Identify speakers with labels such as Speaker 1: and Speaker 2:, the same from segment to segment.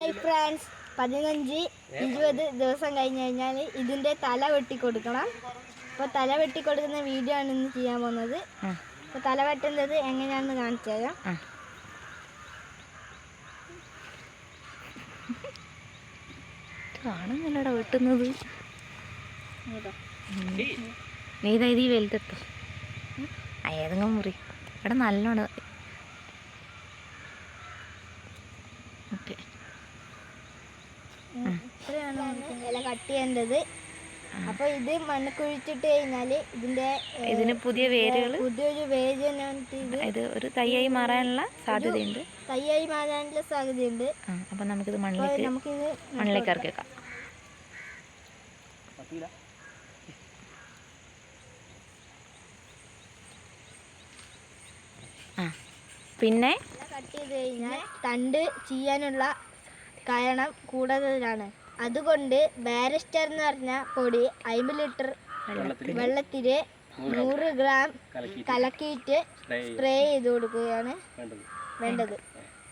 Speaker 1: Hi friends, 15-20 ദിവസം കഴിഞ്ഞ് കഴിഞ്ഞാൽ ഇതിൻ്റെ തല വെട്ടിക്കൊടുക്കണം. അപ്പോൾ തല വെട്ടിക്കൊടുക്കുന്ന വീഡിയോ ആണ് ഇന്ന് ചെയ്യാൻ പോകുന്നത്. അപ്പോൾ തല വെട്ടുന്നത് എങ്ങനെയാണെന്ന് കാണിച്ചു തരാം.
Speaker 2: കാണുന്നില്ലടാ വെട്ടുന്നത്. നീ ഇതാ ഇത് വലുതെത്തോ ഏതെങ്കിലും മുറി ഇവിടെ നല്ലോണം. ഓക്കെ,
Speaker 1: ഇത്രയാണ് ഇല കട്ട് ചെയ്യേണ്ടത്. അപ്പോൾ ഇത് മണ്ണ് കുഴിച്ചിട്ട് കഴിഞ്ഞാൽ ഇതിന് പുതിയൊരു വേര്
Speaker 2: ഇത് ഒരു തൈയായി മാറാനുള്ള സാധ്യതയുണ്ട്. അപ്പം നമുക്കിത് മണ്ണിലേക്ക് ഇറക്കി വെക്കാം. പിന്നെ
Speaker 1: കട്ട് ചെയ്ത് കഴിഞ്ഞാൽ തണ്ട് ചെയ്യാനുള്ള കാരണം കൂടുതലാണ്. അതുകൊണ്ട് ബാരിസ്റ്റർ എന്ന് പറഞ്ഞ പൊടി 50 ലിറ്റർ വെള്ളത്തിൽ 100 ഗ്രാം കലക്കിയിട്ട് സ്പ്രേ ചെയ്ത് കൊടുക്കുകയാണ് വേണ്ടത്.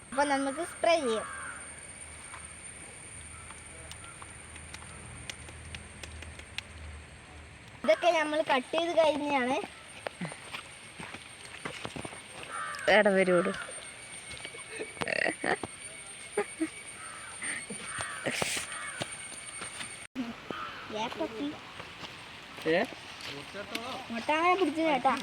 Speaker 1: അപ്പോൾ നമുക്ക് സ്പ്രേ ചെയ്യാം. ഇതൊക്കെ നമ്മൾ കട്ട് ചെയ്ത് കഴിഞ്ഞാണ്.
Speaker 2: ഇടവരോട്
Speaker 1: മുട്ടാനെ പിടിച്ചു കേട്ടാ.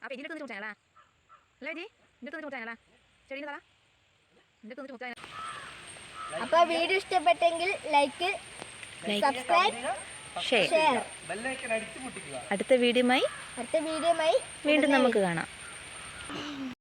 Speaker 2: അപ്പൊ ഇതിന്റെ അടുത്ത് ചോദിച്ചാലേ അല്ലേ ജി ഇതിന്റെ അടുത്ത് ചോദിച്ചാലേ ചെടിയുടെ തല ഇതിന്റെ അടുത്ത് ചോദിച്ചാൽ.
Speaker 1: അപ്പോൾ വീഡിയോ ഇഷ്ടപ്പെട്ടെങ്കിൽ ലൈക്ക്, സബ്സ്ക്രൈബ്, ഷെയർ.
Speaker 2: അടുത്ത വീഡിയോയുമായി
Speaker 1: വീണ്ടും
Speaker 2: നമുക്ക് കാണാം.